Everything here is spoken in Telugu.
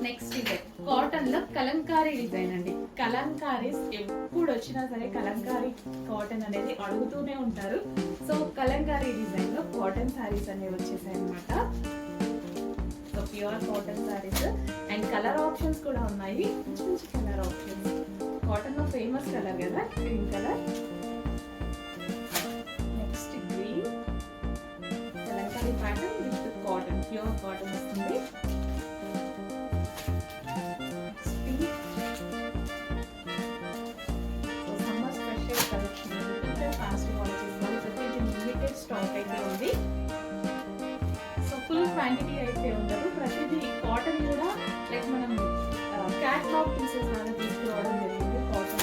నెక్స్ట్ డిజైన్ కాటన్ లో కలంకారీ డిజైన్ అండి. కలంకారీస్ ఎప్పుడు వచ్చినా సరే కలంకారీ కాటన్ అనేది అడుగుతూనే ఉంటారు. సో కలంకారీ డిజైన్ లో కాటన్ సారీస్ అనేవి వచ్చేసాయి అనమాట. So pure cotton saris and colour options కూడా ఉన్నాయి. మంచి కలర్ ఆప్షన్స్. కాటన్ లో ఫేమస్ కలర్ కదా green colour. Next green Kalamkari pattern with cotton, pure cotton వస్తుంది. స్టాక్ అయితే ఉంది. సో ఫుల్ క్వాంటిటీ అయితే ఉండదు. ప్రతిదీ కాటన్ కూడా లైక్ మనం క్యాట్లాగ్ పీసెస్ లాగా తీసుకురావడం జరిగింది. కాటన్